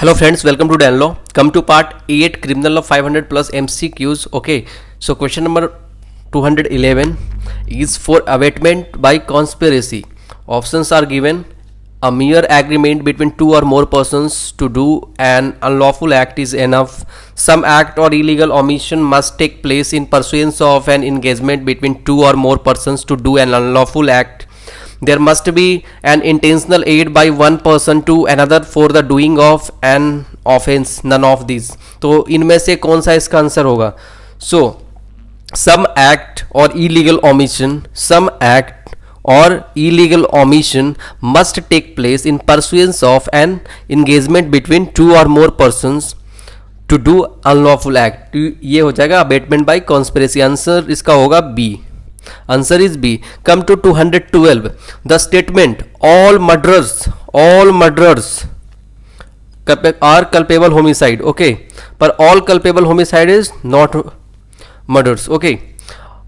Hello friends, welcome to Dan Law. Come to part 8 criminal law 500 plus MCQs. Okay, so question number 211 is for abatement by conspiracy. Options are given. A mere agreement between two or more persons to do an unlawful act is enough. Some act or illegal omission must take place in pursuance of an engagement between two or more persons to do an unlawful act. There must be an intentional aid by one person to another for the doing of an offense. None of these. तो इनमें से कौन सा इसका answer होगा? So some act or illegal omission must take place in pursuance of an engagement between two or more persons to do unlawful act. ये हो जाएगा abatement by conspiracy. आंसर इसका होगा B. Answer is B. Come to 212. The statement all murderers are culpable homicide. Okay, but all culpable homicide is not murders. Okay,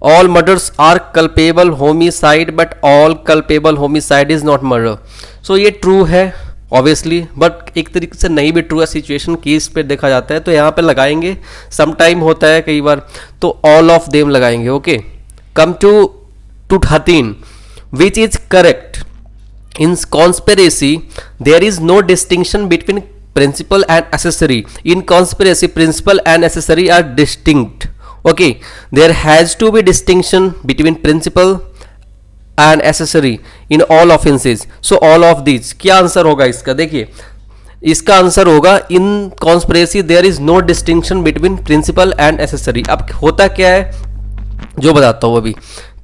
all murders are culpable homicide, but all culpable homicide is not murder. So ये true है obviously, but एक तरीके से नहीं भी true है. Situation case पे देखा जाता है तो यहाँ पे लगाएंगे. सम टाइम होता है कई बार, तो ऑल ऑफ देम लगाएंगे. Okay, come to 213. Which is correct? In conspiracy there is no distinction between principal and accessory. In conspiracy principal and accessory are distinct. Okay, there has to be distinction between principal and accessory in all offenses. So all of these. क्या answer होगा इसका? देखिए इसका answer होगा in conspiracy there is no distinction between principal and accessory. अब होता क्या है जो बताता हूँ अभी.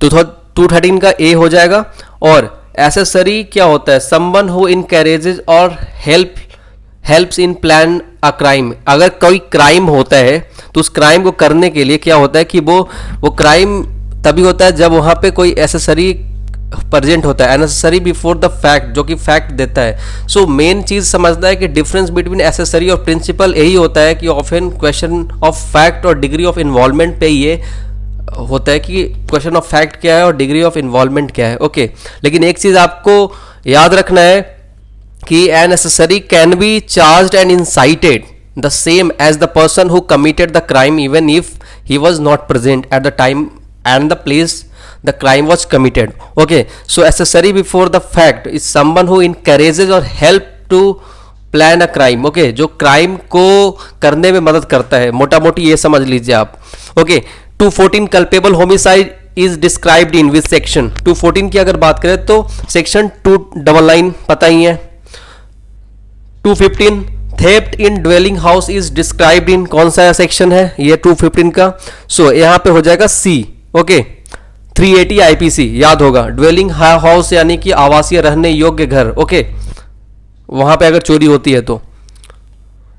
तो 213 का ए हो जाएगा. और एसेसरी क्या होता है? समवन हु इनकरेजेज और helps in plan a crime. अगर कोई क्राइम होता है तो उस क्राइम को करने के लिए क्या होता है कि वो क्राइम तभी होता है जब वहाँ पे कोई एसेसरी प्रेजेंट होता है. एनेसेसरी बिफोर द फैक्ट, जो कि फैक्ट देता है. सो मेन चीज समझना है कि डिफरेंस बिटवीन एसेसरी और प्रिंसिपल यही होता है कि ऑफन क्वेश्चन ऑफ फैक्ट और डिग्री ऑफ इन्वॉल्वमेंट पे ये होता है कि क्वेश्चन ऑफ फैक्ट क्या है और डिग्री ऑफ इन्वॉल्वमेंट क्या है. ओके, लेकिन एक चीज आपको याद रखना है कि an accessory can be charged and incited the same as the person who committed the crime even if he was not present at the time and the place the crime was committed. Okay, so accessory before the fact is someone who encourages or help to plan a crime. Okay, जो crime को करने में मदद करता है, मोटा मोटी ये समझ लीजिए आप. Okay, 214 culpable homicide is described in which section? 214 की अगर बात करें तो section 299 पता ही है. 215 theft in dwelling house is described in कौन सा सेक्शन है ये 215 का? So यहाँ पे हो जाएगा C. Okay, 380 आईपीसी याद होगा. ड्वेलिंग हाउस यानी कि आवासीय रहने योग्य घर. ओके, वहां पे अगर चोरी होती है तो.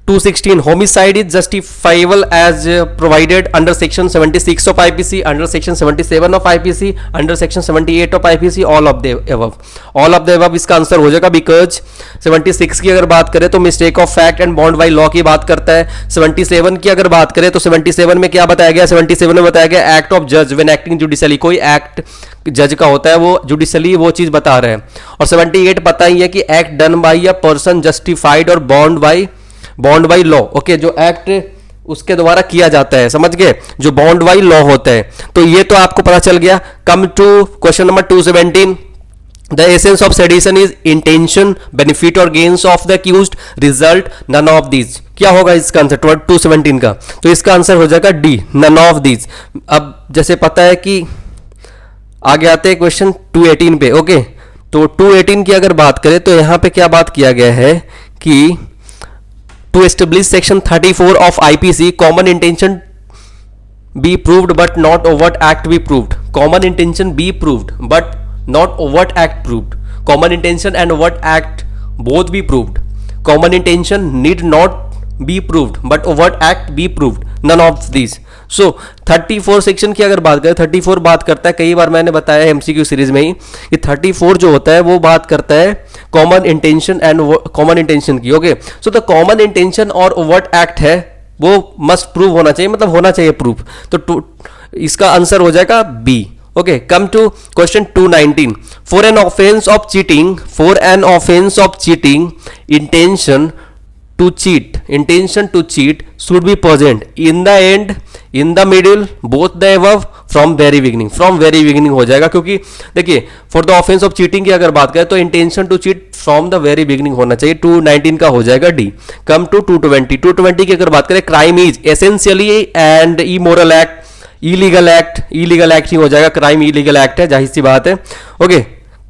216 homicide is justifiable as provided under section 76 of IPC, under section 77 of IPC, under section 78 of IPC. All of the above. All of the above इसका आंसर हो जाएगा. बिकॉज 76 की अगर बात करें तो mistake of fact and bound by law की बात करता है. 77 की अगर बात करें तो 77 में क्या बताया गया? 77 में बताया गया एक्ट ऑफ जज व्हेन एक्टिंग जुडिशियली. कोई एक्ट जज का होता है वो जुडिशियली वो चीज बता रहे हैं. और 78 पता ही है कि act done by a person justified और बॉन्ड बाई लॉ. ओके, जो एक्ट उसके द्वारा किया जाता है, समझ गए, जो बॉन्ड बाई लॉ होता है. तो ये तो आपको पता चल गया. Come to question number 217. The essence of sedition is intention, benefit और gains of the accused, result none of these. क्या होगा इसका आंसर 217 का? तो इसका आंसर हो जाएगा डी, नन ऑफ दीज. अब जैसे पता है कि आगे आते हैं क्वेश्चन 218 पे. ओके, तो 218 की अगर बात करें तो यहां पे क्या बात किया गया है कि to establish section 34 of IPC, common intention be proved but not overt act be proved. Common intention be proved but not overt act proved. Common intention and overt act both be proved. Common intention need not be proved but overt act be proved. None of these. So 34 section की अगर बात करें, 34 बात करता है, कई बार मैंने बताया है एमसीक्यू सीरीज में ही कि 34 जो होता है वो बात करता है common intention and common intention की. Okay, so the common intention और ओवर्ट एक्ट है वो मस्ट प्रूव होना चाहिए, मतलब होना चाहिए प्रूफ. तो इसका आंसर हो जाएगा B. Okay, come to question 219. For an offense of cheating, intention to cheat, intention to cheat should be present in the end, in the middle, both the above, from very beginning. From very beginning हो जाएगा, क्योंकि देखिए for the offence of cheating की अगर बात करें तो intention to cheat from the very beginning होना चाहिए. 219 का हो जाएगा डी. Come to 220. 220 की अगर बात करें, crime is essentially and immoral act, illegal act, illegal act ही हो जाएगा. क्राइम इलीगल एक्ट है, जाहिर सी बात है. Okay,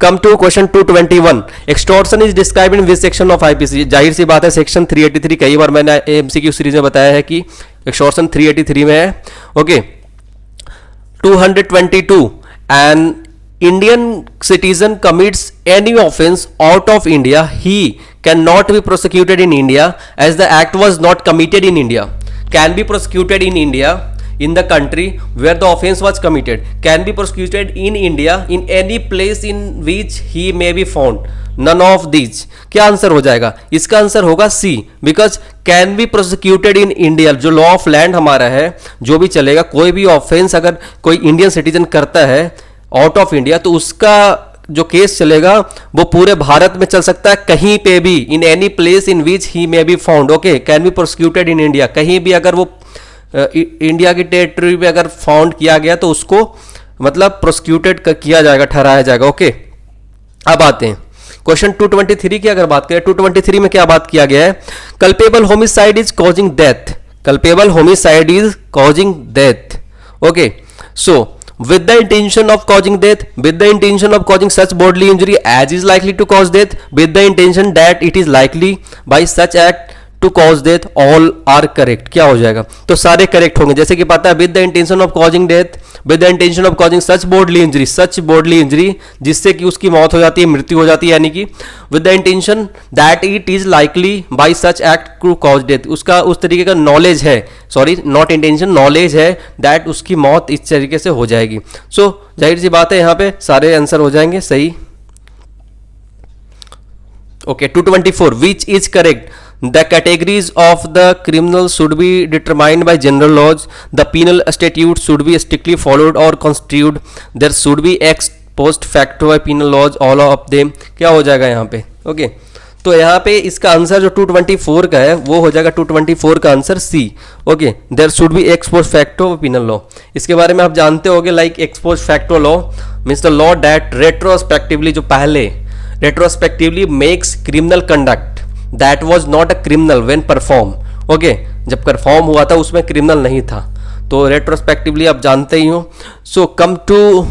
come to question 221. Extortion is describe in which section of IPC. जाहिर सी बात है सेक्शन 383. कई बार मैंने एमसीक्यू सीरीज में बताया है कि एक्सटॉर्शन 383 में है. Okay, 222. An Indian citizen commits any offence out of India, he can not be prosecuted in India as the act was not committed in India. Can be prosecuted in India in the country where the offense was committed, can be prosecuted in India in any place in which he may be found. None of these. क्या answer हो जाएगा इसका? Answer होगा C, because can be prosecuted in India. जो law of land हमारा है, जो भी चलेगा, कोई भी ऑफेंस अगर कोई इंडियन सिटीजन करता है आउट ऑफ इंडिया तो उसका जो केस चलेगा वो पूरे भारत में चल सकता है, कहीं पे भी, in any place in which he may be found. Okay, can be prosecuted in India, कहीं भी अगर वो इंडिया की टेरिटरी में अगर फाउंड किया गया तो उसको मतलब प्रोसिक्यूटेड किया जाएगा, ठहराया जाएगा. ओके, अब आते हैं क्वेश्चन 223 की अगर बात करें. 223 में क्या बात किया गया है? Culpable homicide is causing death. Culpable homicide is causing death. Okay, so with the intention of causing death, with the intention of causing such bodily injury as is likely to cause death, with the intention that it is likely by such act to cause death, all are correct. क्या हो जाएगा? तो सारे correct होंगे. जैसे कि पता है, with the intention of causing death, with the intention of causing such bodily injury, such bodily injury जिससे कि उसकी मौत हो जाती है, मृत्यु हो जाती है, यानी कि with the intention that it is likely by such act to cause death. उसका उस तरीके का नॉलेज है, सॉरी नॉट इंटेंशन, नॉलेज है दैट उसकी मौत इस तरीके से हो जाएगी. सो जाहिर सी बात है यहाँ पे सारे आंसर हो जाएंगे सही. Okay, 224. Which is correct? The categories of the criminal should be determined by general laws. The penal statutes should be strictly followed or construed. There should be ex post facto by penal laws, all of them. क्या हो जाएगा यहाँ पे? Okay, तो यहाँ पे इसका answer जो 224 का है वो हो जाएगा 224 का answer C. Okay, there should be ex post facto penal law. इसके बारे में आप जानते होंगे, like ex post facto law means the law that retrospectively, जो पहले retrospectively makes criminal conduct that was not a criminal when perform. Okay, जब perform हुआ था उसमें क्रिमिनल नहीं था, तो रेट्रोस्पेक्टिवली आप जानते ही हो. So come to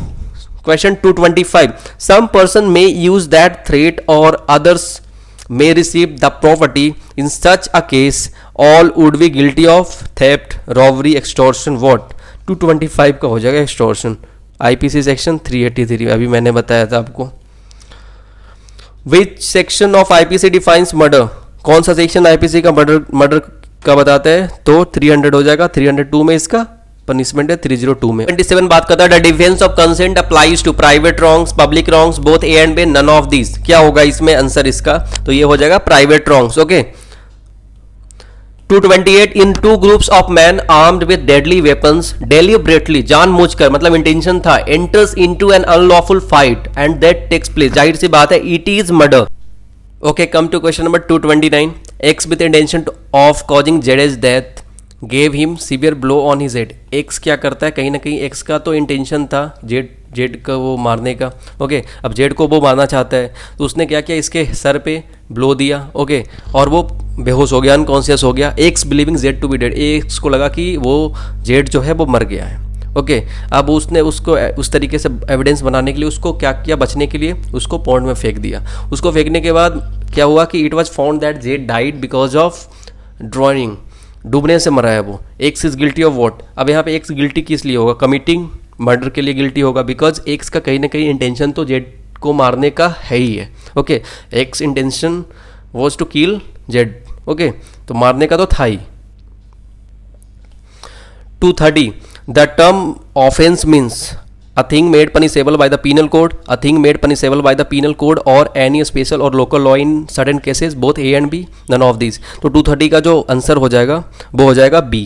question 225. Some person may use that threat और others may receive the property. In such a case all would be guilty of theft, robbery, extortion. What? 225 का हो जाएगा extortion. IPC सेक्शन 383 अभी मैंने बताया था आपको. Which section of IPC defines murder? कौन सा सेक्शन IPC का मर्डर का बताता है? तो 300 हो जाएगा. 302 में इसका पनिशमेंट है, 302 में. 27 बात करता है the defence of consent applies to private wrongs, public wrongs, both A and B, none of these. क्या होगा इसमें आंसर इसका? तो ये हो जाएगा private wrongs. Okay, 228. In two groups of man armed with deadly weapons deliberately, जानबूझकर मतलब इंटेंशन था, enters into an unlawful fight and that takes place. जाहिर सी बात है it is murder. Okay, come to question number 229. X with intention of causing Z death gave him severe blow on his head. X क्या करता है? कहीं ना कहीं एक्स का तो इंटेंशन था जेड का वो मारने का. ओके, अब जेड को वो मारना चाहता है तो उसने क्या किया, इसके सर पे ब्लो दिया. ओके, और वो बेहोश हो गया, अनकॉन्शियस हो गया. X believing Z to be dead, X को लगा कि वो जेड जो है वो मर गया है. ओके, अब उसने उसको उस तरीके से एविडेंस बनाने के लिए उसको क्या किया, बचने के लिए उसको पॉन्ड में फेंक दिया. उसको फेंकने के बाद क्या हुआ कि it was found that Z died because of drawing, डूबने से मरा है वो. X is guilty of what? अब यहाँ पे एक्स गिल्टी किस लिए होगा? कमिटिंग मर्डर के लिए गिल्टी होगा, बिकॉज एक्स का कहीं ना कहीं इंटेंशन तो जेड को मारने का है ही है. Okay, X intention was to kill Z. Okay, तो मारने का तो था ही. 230. The term offence means a thing made punishable by the penal code, a thing made punishable by the penal code or any special or local law in certain cases, both A and B, none of these. तो 230 का जो answer हो जाएगा वो हो जाएगा B,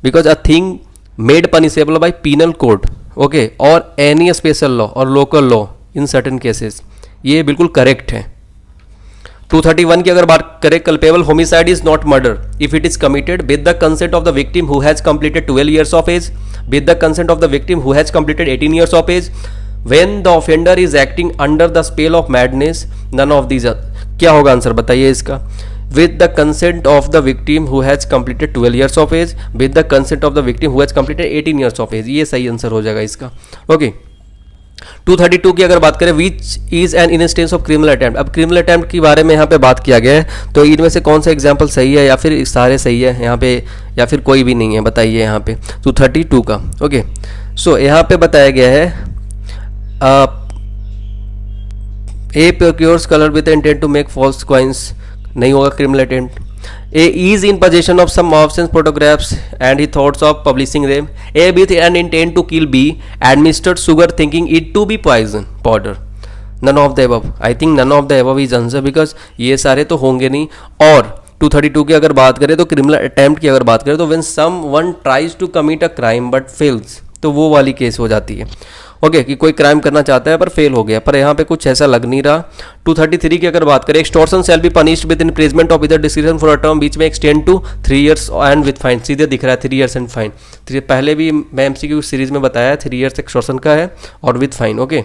because a thing made punishable by penal code, okay, or any special law or local law in certain cases, ये बिल्कुल करेक्ट है. 231 की अगर बात करें, culpable homicide is not murder if it is committed with the consent of the victim who has completed 12 years of age, with the consent of the victim who has completed 18 years of age, when the offender is acting under the spell of madness, none of these are. क्या होगा answer बताइए इसका? with the consent of the victim who has completed 12 years of age, with the consent of the victim who has completed 18 years of age. ये सही answer हो जाएगा इसका. Okay 232 की अगर बात करें, which is an instance of criminal attempt. अब क्रिमिनल अटेम्प्ट के बारे में यहाँ पे बात किया गया है, तो इनमें से कौन सा एग्जाम्पल सही है या फिर सारे सही है यहाँ पे, या फिर कोई भी नहीं है, बताइए यहाँ पे 232 का. ओके सो यहाँ पे बताया गया है A procures colour with intent to make false coins, नहीं होगा criminal attempt. A is in possession of some offense photographs and he thoughts of publishing them. A with an intent to kill B administered sugar thinking it to be poison powder. None of the above. I think none of the above is answer because ये सारे तो होंगे नहीं. और 232 की अगर बात करें तो क्रिमिनल अटेम्प्ट की अगर बात करें तो when someone tries to commit a crime but fails, तो वो वाली केस हो जाती है. ओके कि कोई क्राइम करना चाहता है पर फेल हो गया, पर यहाँ पे कुछ ऐसा लग नहीं रहा. 233 की अगर बात करें, extortion shall be punished with imprisonment of either description for a term बीच में extend to 3 years and with fine. सीधे दिख रहा है 3 years एंड फाइन. पहले भी मैं एमसीक्यू सीरीज में बताया 3 years एक्सटॉर्शन का है और with fine. Okay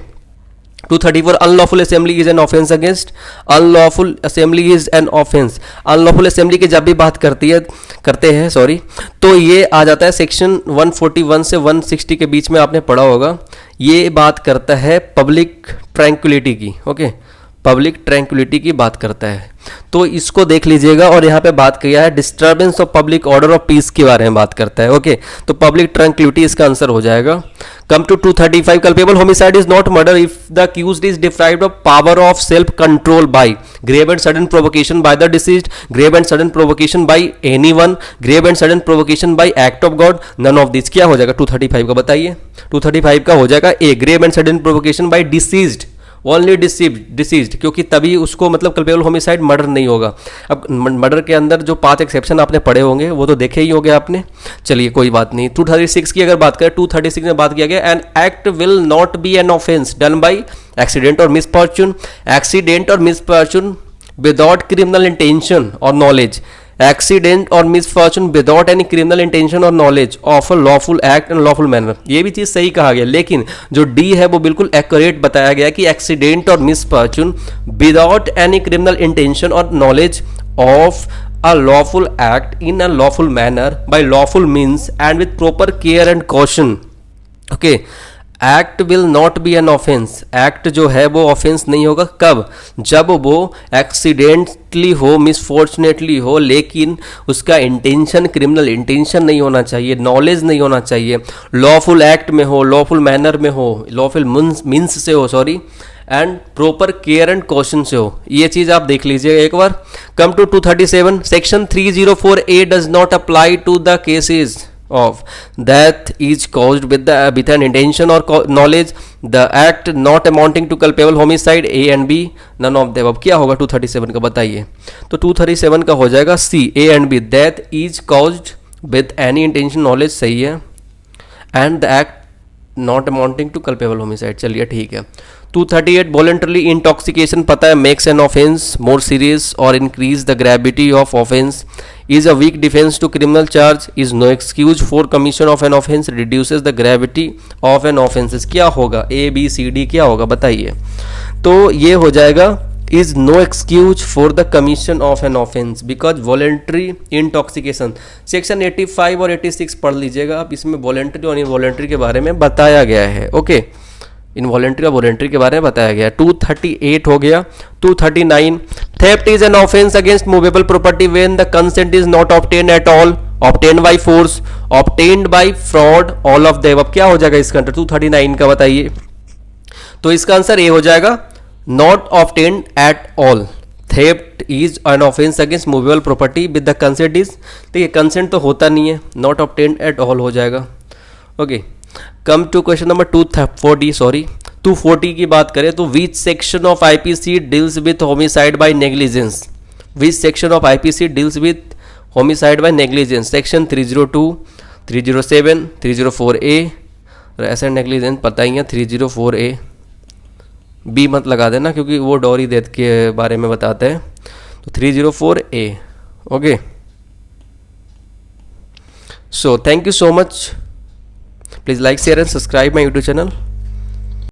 234 unlawful assembly is an offence against. Unlawful assembly is an offence. Unlawful assembly की जब भी बात करते हैं तो ये आ जाता है सेक्शन 141 से 160 के बीच में, आपने पढ़ा होगा. ये बात करता है पब्लिक ट्रैंक्विलिटी की. ओके पब्लिक ट्रैंक्विलिटी की बात करता है, तो इसको देख लीजिएगा. और यहाँ पे बात किया है disturbance of public order of peace के बारे में बात करता है. ओके तो पब्लिक ट्रैंक्विलिटी इसका आंसर हो जाएगा. Come to 235, culpable homicide is not murder if the accused is deprived of power of self control by grave and sudden provocation by the deceased, grave and sudden provocation by anyone, grave and sudden provocation by act of God. None of this. क्या हो जाएगा 235 का बताइए? 235 का हो जाएगा A, grave and sudden provocation by deceased, only deceased, क्योंकि तभी उसको मतलब कल्पेबल होमिसाइड मर्डर नहीं होगा. अब मर्डर के अंदर जो 5 एक्सेप्शन आपने पढ़े होंगे वो तो देखे ही होंगे आपने. चलिए कोई बात नहीं. 236 की अगर बात करें, 236 में बात किया गया an act will not be an offence done by accident और मिसफॉर्चून. एक्सीडेंट और मिसफॉर्चून विदाउट क्रिमिनल इंटेंशन और नॉलेज. एक्सीडेंट और misfortune without any criminal intention और knowledge of a lawful act and lawful manner. ये भी चीज सही कहा गया, लेकिन जो डी है वो बिल्कुल एक्यूरेट बताया गया कि एक्सीडेंट और misfortune without any criminal intention और knowledge of a lawful act in a lawful manner by lawful means and with proper care and caution. okay act will not be an offence. Act जो है वो offence नहीं होगा. कब? जब वो accidentally हो, मिसफॉर्चुनेटली हो, लेकिन उसका इंटेंशन क्रिमिनल इंटेंशन नहीं होना चाहिए, नॉलेज नहीं होना चाहिए, लॉफुल एक्ट में हो, लॉफुल मैनर में हो, लॉफुल मीन्स से हो, sorry, and proper care and caution से हो. ये चीज आप देख लीजिएगा एक बार. Come to 237, section 304A does not apply to the cases of death is caused with an intention or knowledge, the act not amounting to culpable homicide, A and B, none of them. अब क्या होगा 237 का बताइए? तो 237 का हो जाएगा C, A and B. death is caused with any intention knowledge, सही है, and the act not amounting to culpable homicide. चलिए ठीक है. 238 वॉलंटरली इंटॉक्सिकेशन पता है makes an offence more serious और increase the gravity of offence, is a weak defence to criminal charge, is no excuse for commission of an offence, reduces the gravity of an offences. क्या होगा? A B C D क्या होगा बताइए? तो ये हो जाएगा is no excuse for the commission of an offense because voluntary intoxication. Section 85 और 86 पढ़ लीजिएगा आप, इसमें वॉलेंट्री और इनवॉलेंट्री के बारे में बताया गया है. ओके इनवॉलेंट्री और वॉलेंट्री के बारे में बताया गया है. 238 हो गया. 239 theft is an offence against movable property when the consent is not obtained at all, obtained by force, obtained by fraud, all of them. अब क्या हो जाएगा इसका आंसर 239 का बताइए? तो इसका आंसर ए हो जाएगा not obtained at all. theft is an offense against movable property with the consent is, देखिए कंसेंट तो होता नहीं है, not obtained at all हो जाएगा. Okay come to question number 240 की बात करें तो which section of IPC deals with homicide by negligence? which section of IPC deals with homicide by negligence? Section 302, 307, 304A. ऐसा नेग्लिजेंस पता ही है 304A. बी मत लगा देना क्योंकि वो डोरी डेथ के बारे में बताते हैं. तो 304A. Okay. So thank you so much. Please like, share and subscribe my YouTube channel.